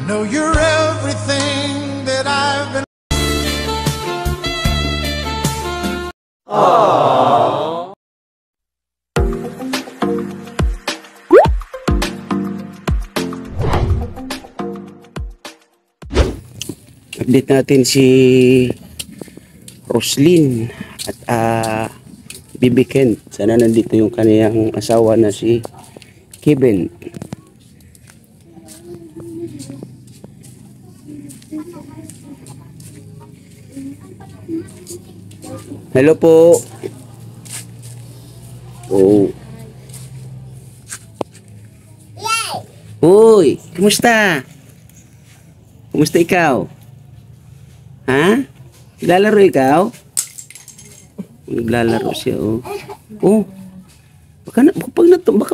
know you're everything that I've been. Update natin si Roslyn at Bibi Kent. Sana nandito yung kaniyang asawa na si Kevin. Hello po. Oh. Uy, kumusta? Kumusta ikaw? Ha? Naglalaro ikaw? Naglalaro siya, oh. Oh. Baka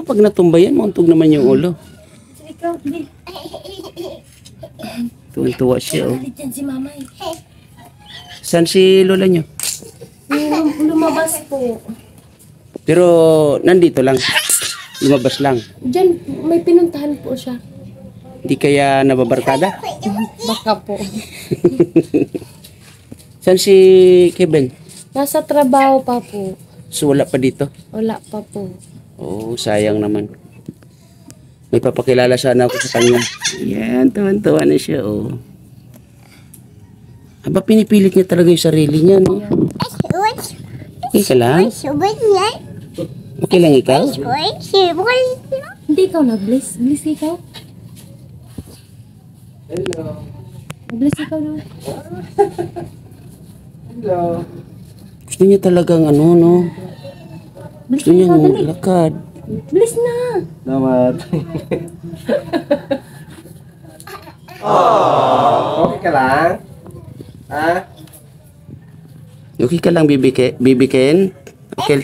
pag natumbayan, mauntog naman yung ulo. Ikaw, hindi. Tuwan-tuwa siya, oh. Galit yan si mama eh. Saan si lola nyo? Lumabas po. Pero nandito lang. Lumabas lang. Diyan, may pinuntahan po siya. Hindi kaya nababarkada? Baka po. Saan si Kevin? Nasa trabaho pa po. So wala pa dito? Wala pa po. Oh, sayang naman. May papakilala sana ako sa kanya. Yan, tuwan-tuwa na siya, oh. Aba, pinipilit niya talaga yung sarili niya, no? Okay ka lang? Okay lang ikaw? Hindi ikaw na-bless. Bless ikaw. Hello. Bless ikaw na. Hello. Gusto niya talagang ano, no? Gusto niya lakad. Bless na. Salamat. Okay ka lang? Ha? Okay ka lang, Bibi Ken? Okay.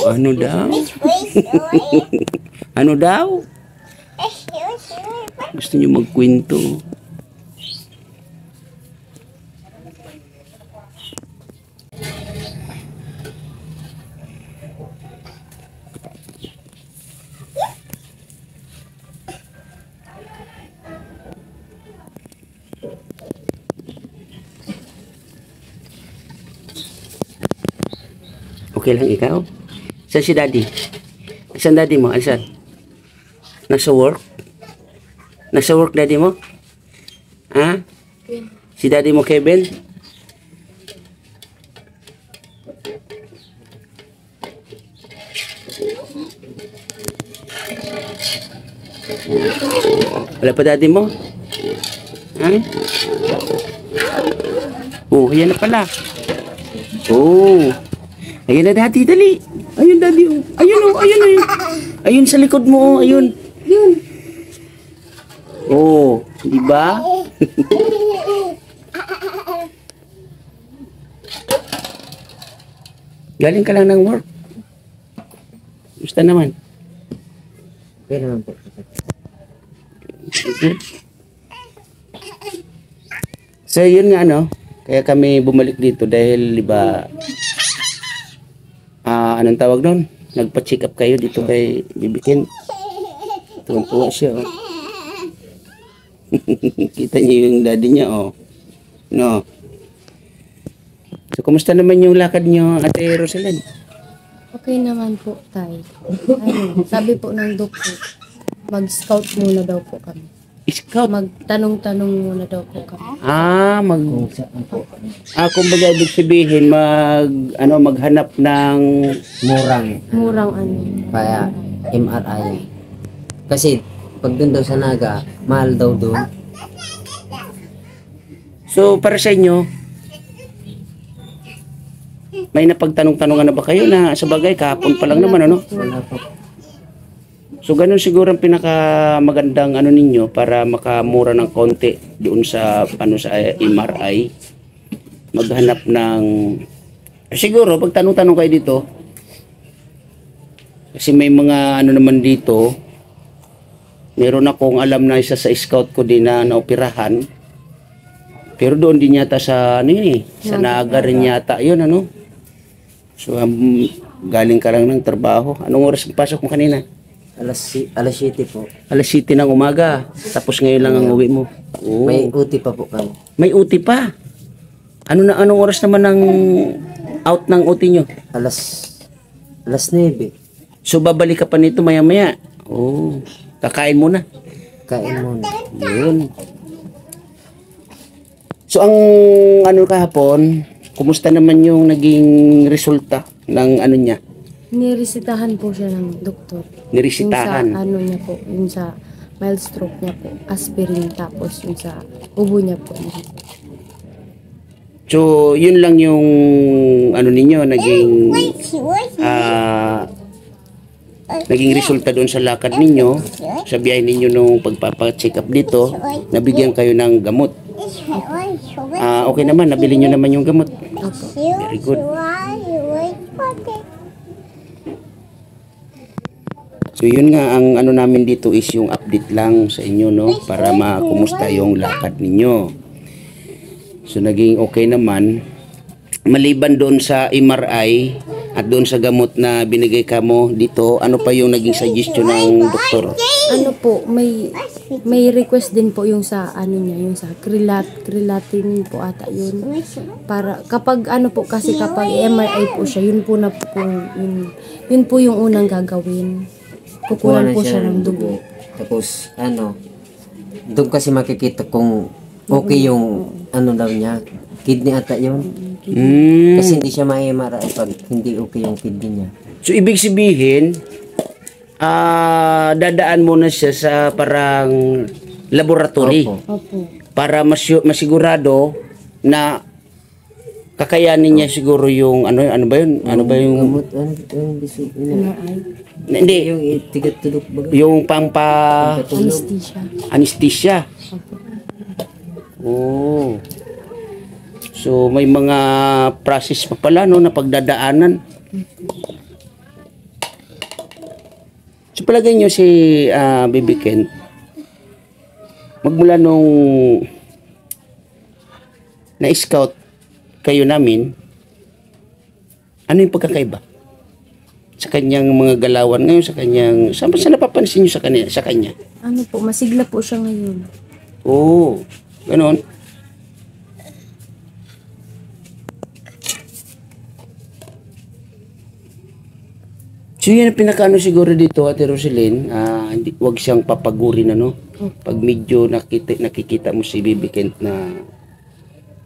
Ano daw? Ano daw? Gusto niyo magkwento. Okay lang ikaw? Saan si daddy? Saan daddy mo? Saan? Nasa work? Nasa work daddy mo? Ha? Si daddy mo Kevin? Wala pa daddy mo? Ha? Oh, ayan na pala. Oh. Ayun na daddy, dali. Ayun daddy, oh. Ayun, oh, ayun, ayun. Ayun sa likod mo, oh. Ayun. Yun. Oh, di ba? Galing ka lang ng work. Gusto naman. Okay naman po. So, yun nga, no? Kaya kami bumalik dito dahil, di ba, anong tawag doon? Nagpa-check up kayo dito kay Bibi Ken. Tuwan-tuwa siya, oh. Kita niyo yung daddy niya, oh. No. So, kumusta naman yung lakad niyo, Ate Rosalyn? Okay naman po, tay. Ano, sabi po ng doktor, mag-scout muna daw po kami. Scout? Magtanong-tanong muna daw po kami. Kumbaga ibig sabihin, maghanap ng Murang ano. Kaya MRI. Kasi pag dun daw sa Naga, mahal daw dun. So, para sa inyo, may napagtanong-tanongan na ba kayo na sa bagay, kahapon pa lang naman, ano? Wala po. So, ganun siguro ang pinakamagandang ano ninyo para makamura ng konti doon sa, sa MRI. Maghanap ng, siguro, pag tanong-tanong kayo dito, kasi may mga ano naman dito, meron akong alam na isa sa scout ko din na naoperahan. Pero doon din yata sa, ano yun eh, sa Naga rin yata yun, ano? So, galing ka lang ng trabaho. Anong oras ang pasok mo kanina? Alas 7 po. Alas 7 ng umaga. Tapos ngayon lang ang uwi mo. Oo. May uti pa po kami. May uti pa. Anong oras naman ang out ng uti nyo? Alas 9. So babalik ka pa nito maya-maya. Oo. Kakain muna. Kain muna. Yun. So ang kahapon, kumusta naman yung naging resulta ng niya? Niresitahan po siya ng doktor. Niresitahan? Yung sa niya po, yung sa mild stroke niya po, aspirin, tapos yung sa ubo niya po. So, yun lang yung ninyo, naging resulta doon sa lakad ninyo, sa biyahe ninyo nung pagpapa-check up dito, nabigyan kayo ng gamot. Okay naman, nabili nyo naman yung gamot. Very good. So yun nga, ang namin dito is yung update lang sa inyo, no, para makumusta yung lakad ninyo. So naging okay naman. Maliban doon sa MRI at doon sa gamot na binigay ka mo dito, ano pa yung naging suggestion ng doktor? Ano po, may request din po yung sa niya, yung sa creatinine po ata yun. Para kapag po kasi kapag MRI po siya, yun po yun po yung unang gagawin. Kukulan po siya ng dugo. Tapos doon kasi makikita kung okay yung daw niya. Kidney ata yun. Kasi hindi siya ma-MRI pag hindi okay yung kidney niya. So ibig sabihin, dadaan muna siya sa parang laboratory. Opo. Para masigurado na kakayanin niya siguro yung ano ba yun? Ano ba yung Gamot, hindi, yung tigat-tulog ba? yung Anesthesia. anesthesia. Oh. So may mga process pa pala, no, na pagdadaanan. So palagay nyo si Baby Ken, magmula nung na-scout kayo namin, ano yung pagkakaiba sa kanyang mga galawan ngayon, sa kanyang, saan napapansin nyo sa kanya? Ano po, masigla po siya ngayon. Oo, ganon. So yan ang pinakaano siguro dito, Ate Roselyn, wag siyang papagurin, ano? Pag medyo nakikita mo si Baby Kent na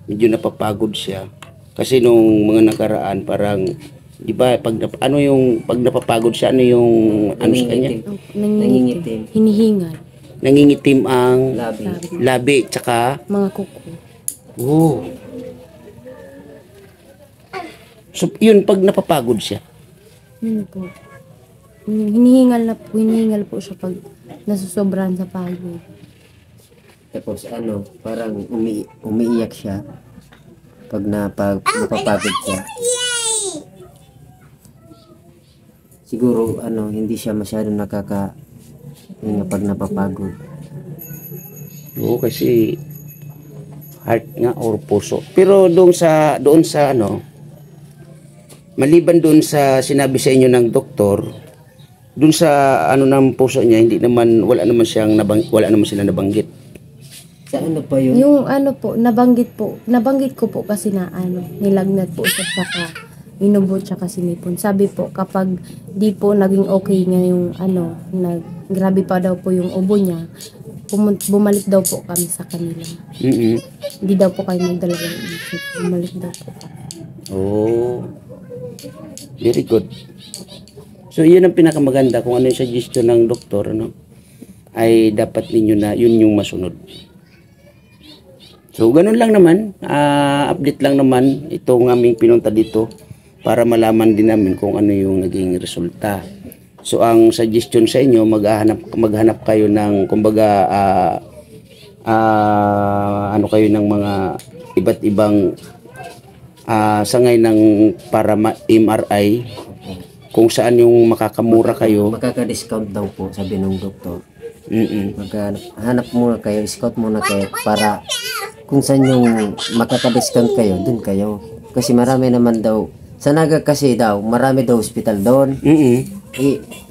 medyo napapagod siya. Kasi nung mga nakaraan, parang, di ba, pag napapagod siya, ano yung, ano sa kanya? Nangingitim. Hinihingal. Nangingitim ang labi, tsaka, Mga kuko. oh. So, yun, pag napapagod siya, Yun po. Hinihingal po siya pag nasusobran sa pagod. Tapos parang umiiyak siya pag napapagod siya. Siguro hindi siya masyadong nakakahinga pag napapagod. oo, kasi heart nga or puso. Pero doon sa maliban doon sa sinabi sa inyo ng doktor, doon sa ng puso niya, wala naman silang nabanggit. Sa pa yun? Yung po, nabanggit ko po kasi na nilagnat po siya saka inubot siya kasi nipon. Sabi po, kapag di po naging okay niya yung grabe pa daw po yung ubo niya, bumalik daw po kami sa kanila. Hindi daw po kayo magdalawang isip. Bumalik daw po kami. Oh, very good. So, yun ang pinakamaganda. Kung ano yung suggestion ng doktor, ay dapat ninyo na yun yung masunod. So, ganun lang naman. Update lang naman itong aming pinunta dito para malaman din namin kung ano yung naging resulta. So, ang suggestion sa inyo, maghanap kayo ng, kumbaga, kayo ng mga iba't ibang sangay ng para MRI, kung saan yung makakamura kayo. Makaka-discount daw po, sabi ng doktor. Maghanap muna kayo, scout muna kayo para kung saan yung makaka-discount kayo, dun kayo. Kasi marami naman daw, sa Naga kasi daw, marami daw hospital doon.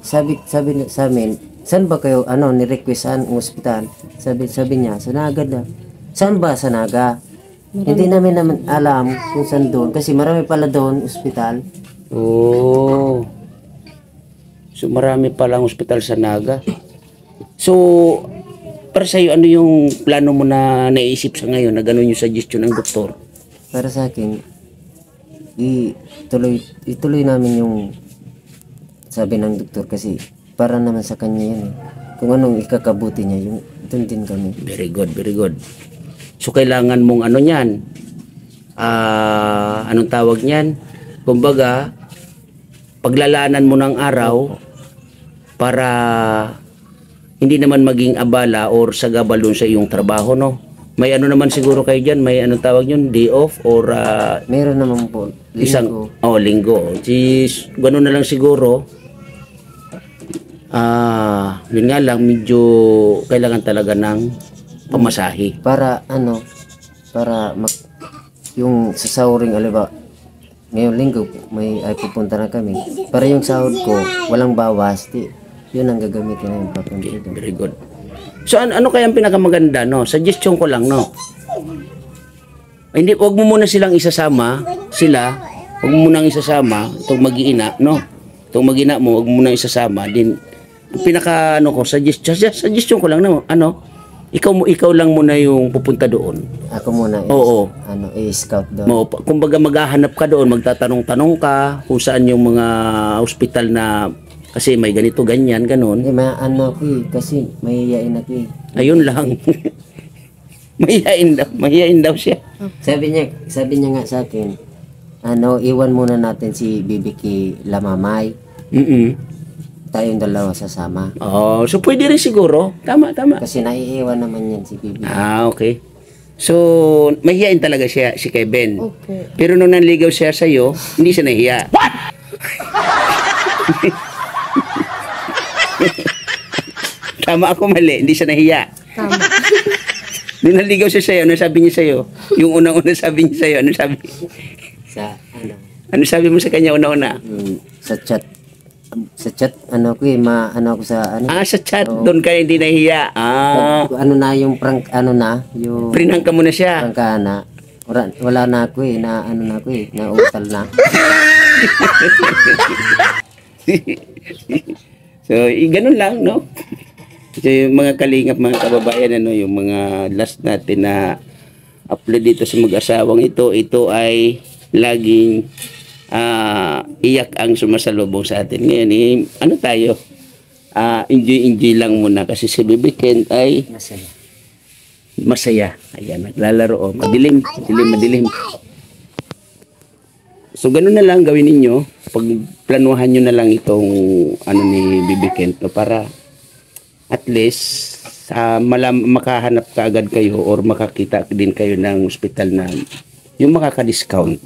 sabi sa amin, saan ba kayo, ni-request saan ang ospital? Sabi niya, sa Naga daw. Saan ba sa Naga? Hindi namin alam kung saan doon. Kasi marami pala doon, ospital. Oh. So marami palang ospital sa Naga. So, para sa'yo, ano yung plano mo na naisip sa ngayon na gano'n yung suggestion ng doktor? Para sa akin, ituloy namin yung sabi ng doktor kasi para naman sa kanya yan eh. Kung anong ikakabuti niya, yung doon din kami. Very good, very good. So, kailangan mong ano yan? Anong tawag niyan? Kumbaga, paglalanan mo ng araw para hindi naman maging abala or sagabal dun sa iyong trabaho, no? May ano naman siguro kayo dyan? May anong tawag yun? Day off or Meron naman po. Linggo. Linggo. Gano'n na lang siguro. Yun nga lang, medyo kailangan talaga ng pamasahe. Para yung sa sahuring, aliba, ngayong linggo ay pupunta na kami. Para yung sahod ko, walang bawas. Yun ang gagamitin namin papunta. Very good. So ano kaya ang pinakamaganda, no? Suggestion ko lang, no? Hindi, wag mo muna silang isasama, wag mo munang isasama itong mag-iina, no? Itong mag-iina mo, wag mo munang isasama din. Pinaka suggestion ko lang, no? Ikaw lang muna yung pupunta doon. Ako muna i-scout doon. Kumbaga maghahanap ka doon, magtatanong-tanong ka kung saan yung mga ospital na kasi may ganito, ganyan, ganun. Ako kasi mahihain ako eh. Ayun lang. mahihain daw siya. Sabi niya nga sa akin, iwan muna natin si Bibiki Lamamay. Tayong dalawa sasama. So pwede rin siguro. Tama. Kasi naiiwan naman yan si Bibiki. Okay. So, mahihain talaga siya, si Kevin. Okay. Pero nung nanligaw siya sa'yo, hindi siya nahiya. What? Tama ako, mali. Hindi siya nahiya. Tama. Nung naligaw siya sa'yo, ano sabi niya sa'yo? Yung unang-una sabi niya sa'yo, ano sabi? Ano sabi mo sa kanya unang-una? Sa chat, ko ako sa sa chat. Doon ka hindi nahiya. Yung prank, yung... Prinang ka muna siya. Prank na. Wala na ako nautal na. So, ganun lang, no? So, yung mga kalingap, mga kababayan, yung mga last natin na upload dito sa mag-asawang ito ay laging iyak ang sumasalubong sa atin. Ngayon, tayo? Enjoy lang muna kasi si Baby Kent ay masaya. Ayan, naglalaro. Madilim. So, ganun na lang gawin ninyo. Pagplanuhan nyo na lang itong ni Baby Kent, no, para at least makahanap ka agad kayo or makakita din kayo ng ospital na yung makaka-discount.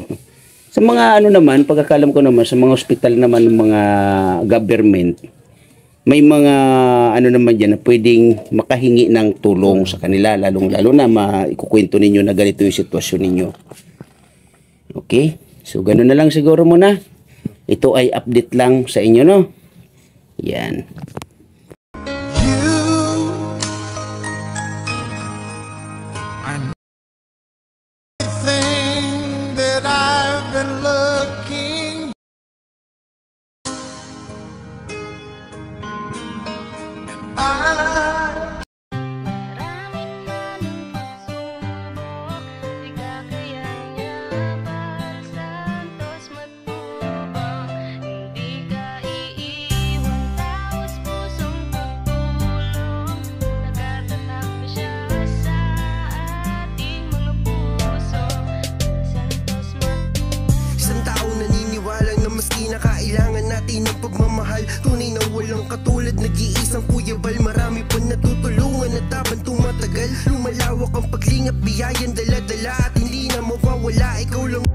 Sa mga naman, pagkakalam ko naman, sa mga ospital naman ng mga government, may mga naman dyan na pwedeng makahingi ng tulong sa kanila, lalo na maikukwento ninyo na ganito yung sitwasyon ninyo. Okay? So, ganun na lang siguro muna. Ito ay update lang sa inyo, no? Yan. Thing that I've been looking. Kailangan natin ng pagmamahal, tunay na walang katulad. Nag-iisang Kuya Bal, marami pa natutulungan at habang tumatagal, lumalawak ang paglingap, biyayan dala-dala at hindi na mawawala. Ikaw lang